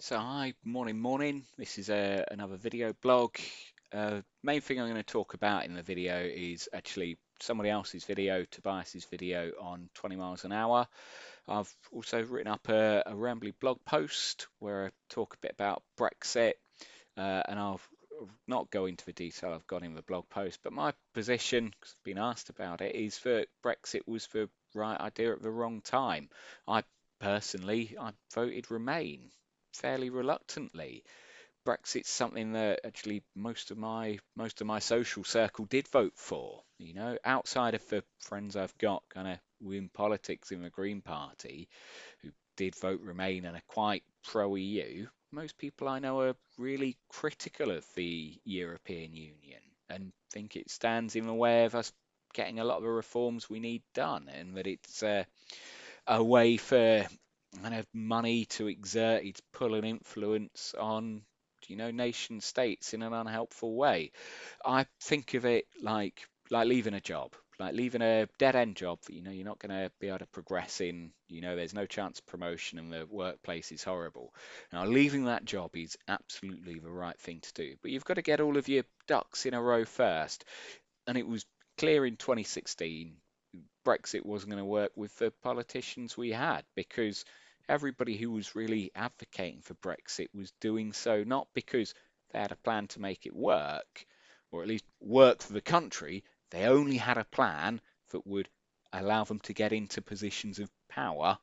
So hi, morning. This is another video blog. Main thing I'm going to talk about in the video is actually somebody else's video, Tobias's video on 20 miles an hour. I've also written up a rambly blog post where I talk a bit about Brexit, and I'll not go into the detail I've got in the blog post, but my position, because I've been asked about it, is that Brexit was the right idea at the wrong time. I I voted Remain fairly reluctantly. Brexit's something that actually most of my social circle did vote for. You know, outside of the friends I've got kind of within politics in the Green Party who did vote Remain and are quite pro EU, most people I know are really critical of the European Union and think it stands in the way of us getting a lot of the reforms we need done, and that it's a way for kind of money to exert its pull and influence on, nation states in an unhelpful way. I think of it like leaving a job, like leaving a dead end job that you're not going to be able to progress in. There's no chance of promotion and the workplace is horrible. Now, leaving that job is absolutely the right thing to do, but you've got to get all of your ducks in a row first. And it was clear in 2016 Brexit wasn't going to work with the politicians we had, because everybody who was really advocating for Brexit was doing so not because they had a plan to make it work, or at least work for the country. They only had a plan that would allow them to get into positions of power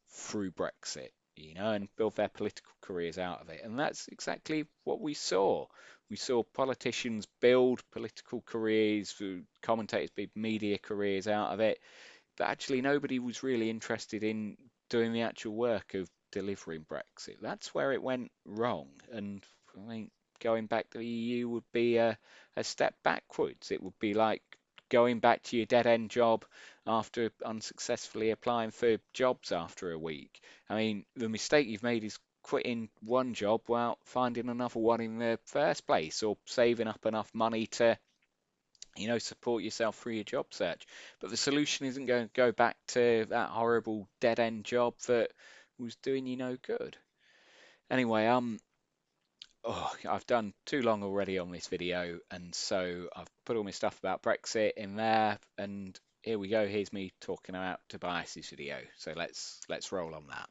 through Brexit, and build their political careers out of it. And that's exactly what we saw. We saw politicians build political careers, commentators build media careers out of it, but actually nobody was really interested in doing the actual work of delivering Brexit. That's where it went wrong. And I think going back to the EU would be a step backwards. It would be like going back to your dead end job after unsuccessfully applying for jobs after a week. I mean, the mistake you've made is quitting one job without finding another one in the first place, or saving up enough money to support yourself through your job search. But the solution isn't going to go back to that horrible dead end job that was doing you no good. Anyway, I've done too long already on this video, and so I've put all my stuff about Brexit in there, and here we go. Here's me talking about Tobias's video. So let's roll on that.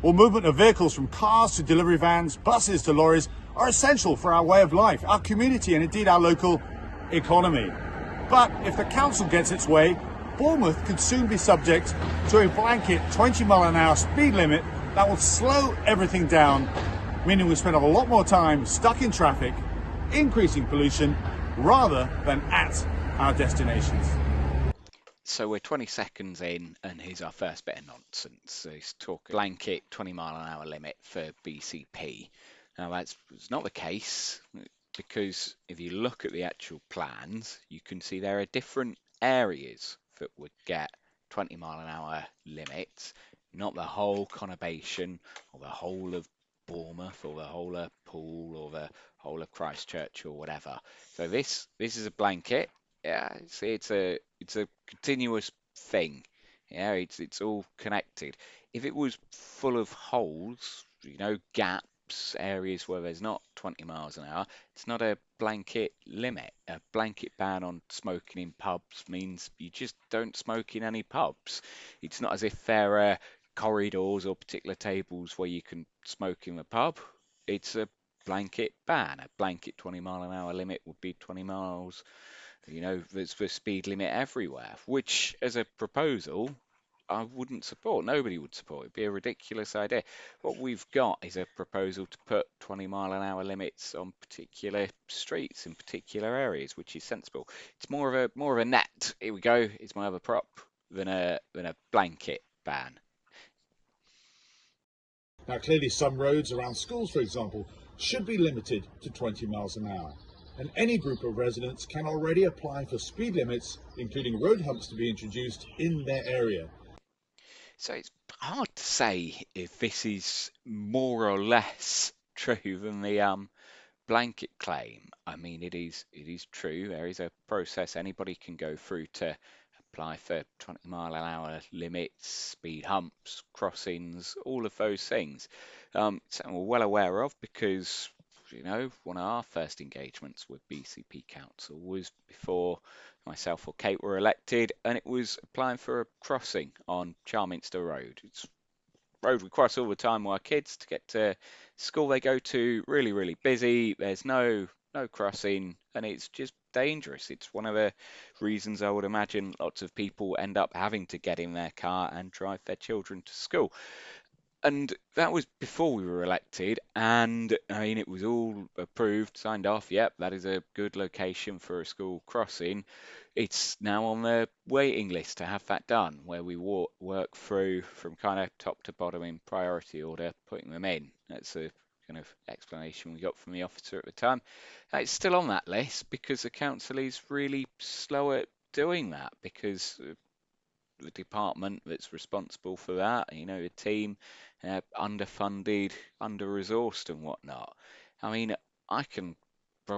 Well, movement of vehicles from cars to delivery vans, buses to lorries are essential for our way of life, our community, and indeed our local economy. But if the council gets its way, Bournemouth could soon be subject to a blanket 20-mile-an-hour speed limit that will slow everything down, meaning we spend a lot more time stuck in traffic, increasing pollution, rather than at our destinations. So we're 20 seconds in, and here's our first bit of nonsense. So he's talking blanket 20-mile-an-hour limit for BCP. Now that's not the case, because if you look at the actual plans, you can see there are different areas that would get 20-mile-an-hour limits, not the whole conurbation or the whole of Bournemouth or the whole of Poole or the whole of Christchurch or whatever. So this is a blanket. Yeah, see, it's a continuous thing. Yeah, it's all connected. If it was full of holes, gaps, areas where there's not 20 miles an hour, it's not a blanket limit. A blanket ban on smoking in pubs means you just don't smoke in any pubs. It's not as if there are corridors or particular tables where you can smoke in the pub. It's a blanket ban. A blanket 20-mile-an-hour limit would be 20 miles. There's the speed limit everywhere, which as a proposal, I wouldn't support. Nobody would support. It'd be a ridiculous idea. What we've got is a proposal to put 20-mile-an-hour limits on particular streets in particular areas, which is sensible. It's more of a net. Here we go. It's my other prop than a blanket ban. Now, clearly some roads around schools, for example, should be limited to 20 miles an hour. And any group of residents can already apply for speed limits, including road humps to be introduced in their area. So it's hard to say if this is more or less true than the blanket claim. I mean, it is true. There is a process anybody can go through to apply for 20-mile-an-hour limits, speed humps, crossings, all of those things. Something we're well aware of because, one of our first engagements with BCP Council was before myself or Kate were elected, and it was applying for a crossing on Charminster Road. It's a road we cross all the time with our kids to get to school they go to. Really, really busy. There's no crossing, and it's just dangerous. It's one of the reasons I would imagine lots of people end up having to get in their car and drive their children to school. And that was before we were elected, and I mean, it was all approved, signed off. Yep, that is a good location for a school crossing. It's now on the waiting list to have that done, where we work through from kind of top to bottom in priority order, putting them in. That's a kind of explanation we got from the officer at the time. It's still on that list because the council is really slow at doing that, because the department that's responsible for that, the team, underfunded, under-resourced and whatnot. I mean,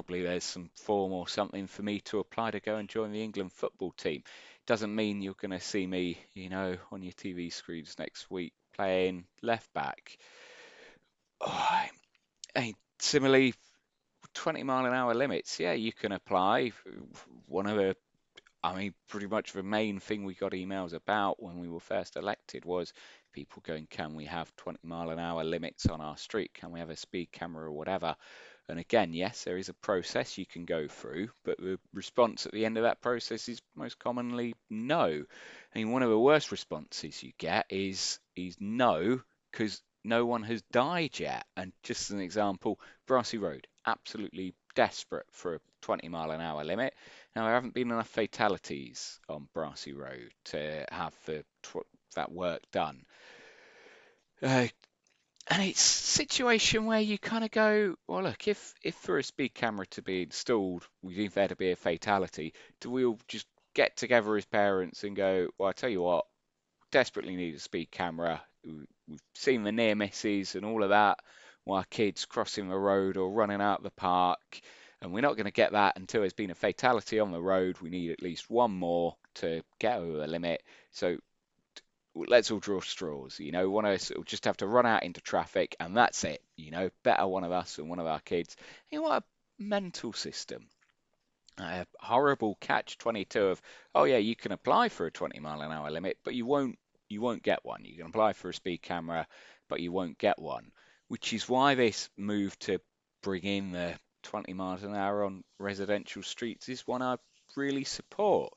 there's some form or something for me to apply to go and join the England football team. Doesn't mean you're going to see me, on your TV screens next week playing left back. Oh, similarly, 20-mile-an-hour limits, yeah, you can apply. Pretty much the main thing we got emails about when we were first elected was people going, can we have 20-mile-an-hour limits on our street? Can we have a speed camera or whatever? And again, yes, there is a process you can go through, but the response at the end of that process is most commonly no. I mean, one of the worst responses you get is no, because no one has died yet. And just as an example, Brassey Road, absolutely desperate for a 20-mile-an-hour limit. Now, there haven't been enough fatalities on Brassey Road to have that work done. And it's a situation where you kind of go, well, look, if for a speed camera to be installed, we need there to be a fatality, do we all just get together as parents and go, well, I tell you what, desperately need a speed camera. We've seen the near misses and all of that while kids crossing the road or running out of the park, and we're not going to get that until there's been a fatality on the road. We need at least one more to get over the limit. So let's all draw straws, want to sort of just have to run out into traffic and that's it, better one of us than one of our kids. What a mental system. A horrible catch-22 of, oh yeah, you can apply for a 20-mile-an-hour limit, but you won't get one. You can apply for a speed camera, but you won't get one, which is why this move to bring in the 20 miles an hour on residential streets is one I really support.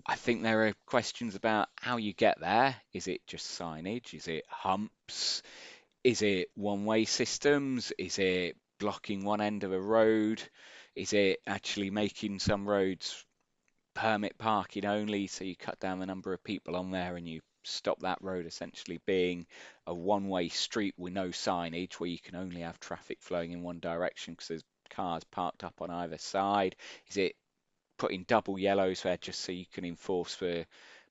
I think there are questions about how you get there. Is it just signage? Is it humps? Is it one-way systems? Is it blocking one end of a road? Is it actually making some roads permit parking only, so you cut down the number of people on there and you stop that road essentially being a one-way street with no signage, where you can only have traffic flowing in one direction because there's cars parked up on either side? Is it putting double yellows there just so you can enforce for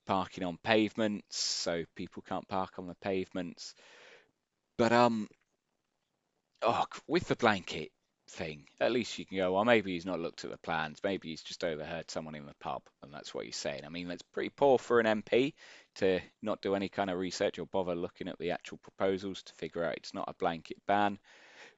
parking on pavements, so people can't park on the pavements? But with the blanket thing, at least you can go, well, maybe he's not looked at the plans, maybe he's just overheard someone in the pub, and that's what he's saying. I mean, that's pretty poor for an MP to not do any kind of research or bother looking at the actual proposals to figure out it's not a blanket ban.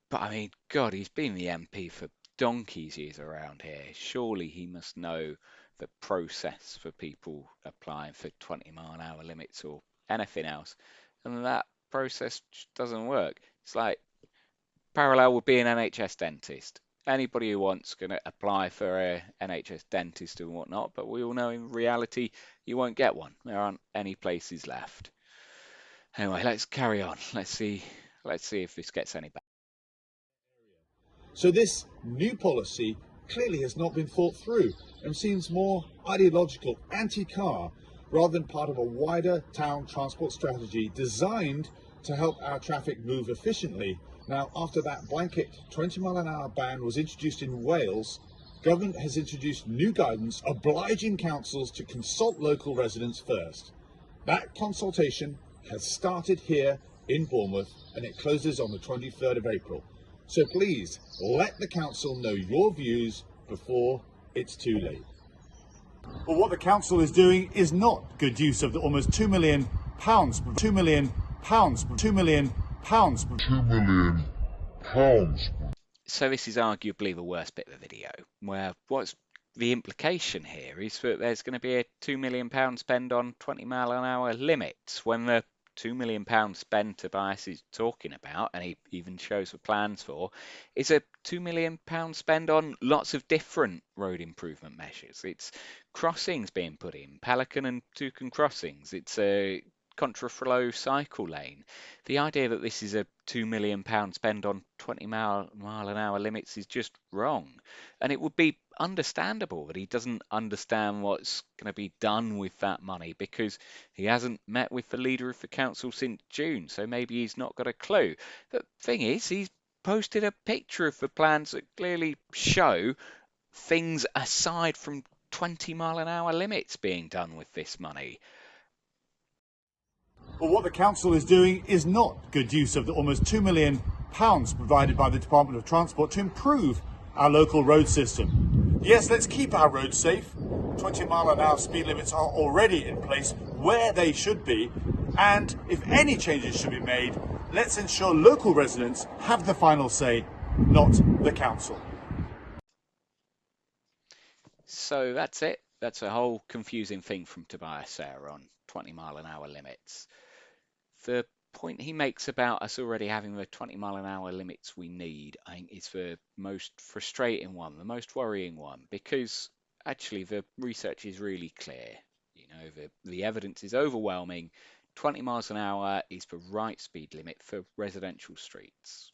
But I mean, God, he's been the MP for donkey's years around here. Surely he must know the process for people applying for 20-mile-an-hour limits or anything else. And that process just doesn't work. It's like parallel with being an NHS dentist. Anybody who wants going to apply for a NHS dentist and whatnot, but we all know in reality you won't get one. There aren't any places left. Anyway, let's carry on. Let's see if this gets any better. So this new policy clearly has not been thought through and seems more ideological, anti-car, rather than part of a wider town transport strategy designed to help our traffic move efficiently. Now, after that blanket 20-mile-an-hour ban was introduced in Wales, government has introduced new guidance obliging councils to consult local residents first. That consultation has started here in Bournemouth and it closes on the 23rd of April. So please let the council know your views before it's too late. But what the council is doing is not good use of the almost £2 million, £2 million. So this is arguably the worst bit of the video, where what's the implication here is that there's going to be a £2 million spend on 20-mile-an-hour limits when the £2 million spend Tobias is talking about, and he even shows the plans for, is a £2 million spend on lots of different road improvement measures. It's crossings being put in, Pelican and Toucan crossings. It's a contraflow cycle lane. The idea that this is a £2 million spend on 20-mile-an-hour limits is just wrong. And it would be understandable that he doesn't understand what's going to be done with that money because he hasn't met with the leader of the council since June, so maybe he's not got a clue. The thing is, he's posted a picture of the plans that clearly show things aside from 20-mile-an-hour limits being done with this money. But what the council is doing is not good use of the almost £2 million provided by the Department of Transport to improve our local road system. Yes, let's keep our roads safe. 20-mile-an-hour speed limits are already in place where they should be. And if any changes should be made, let's ensure local residents have the final say, not the council. So that's it. That's a whole confusing thing from Tobias there on 20-mile-an-hour limits. The point he makes about us already having the 20-mile-an-hour limits we need, I think, is the most frustrating one, the most worrying one, because actually the research is really clear. You know, the evidence is overwhelming. 20 miles an hour is the right speed limit for residential streets.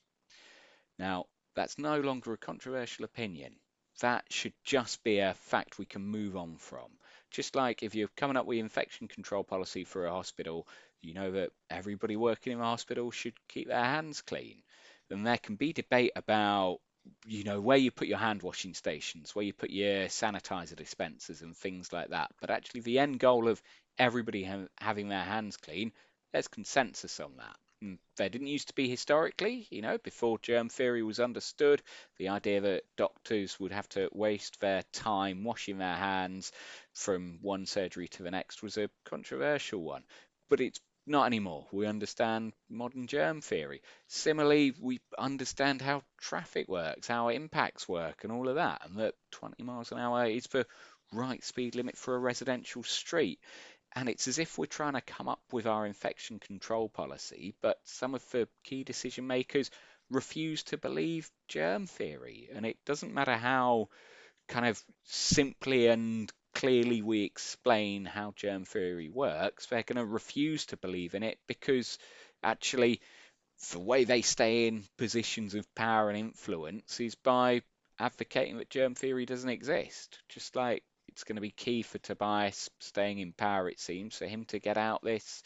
Now, that's no longer a controversial opinion. That should just be a fact we can move on from. Just like if you're coming up with infection control policy for a hospital, you know that everybody working in a hospital should keep their hands clean. Then there can be debate about, you know, where you put your hand washing stations, where you put your sanitizer dispensers and things like that. But actually the end goal of everybody having their hands clean, there's consensus on that. There didn't used to be historically, you know, before germ theory was understood, the idea that doctors would have to waste their time washing their hands from one surgery to the next was a controversial one. But it's not anymore. We understand modern germ theory. Similarly, we understand how traffic works, how impacts work, and all of that, and that 20 miles an hour is the right speed limit for a residential street. And it's as if we're trying to come up with our infection control policy, but some of the key decision makers refuse to believe germ theory. And it doesn't matter how kind of simply and clearly we explain how germ theory works, they're going to refuse to believe in it because actually the way they stay in positions of power and influence is by advocating that germ theory doesn't exist. Just like it's going to be key for Tobias staying in power, it seems, for him to get out this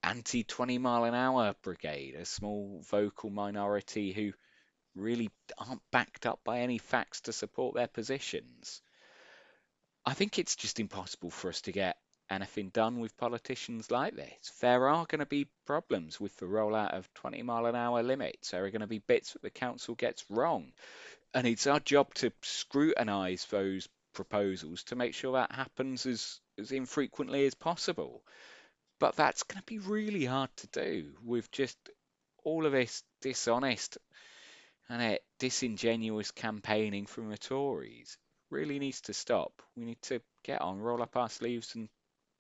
anti-20 mile an hour brigade, a small vocal minority who really aren't backed up by any facts to support their positions. I think it's just impossible for us to get anything done with politicians like this. There are going to be problems with the rollout of 20 mile an hour limits. There are going to be bits that the council gets wrong. And it's our job to scrutinise those proposals to make sure that happens as infrequently as possible. But that's going to be really hard to do with just all of this dishonest and disingenuous campaigning from the Tories. Really needs to stop. We need to get on, roll up our sleeves and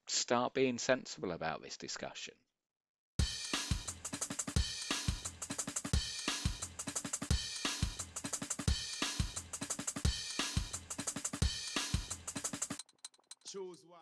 start being sensible about this discussion. Choose one.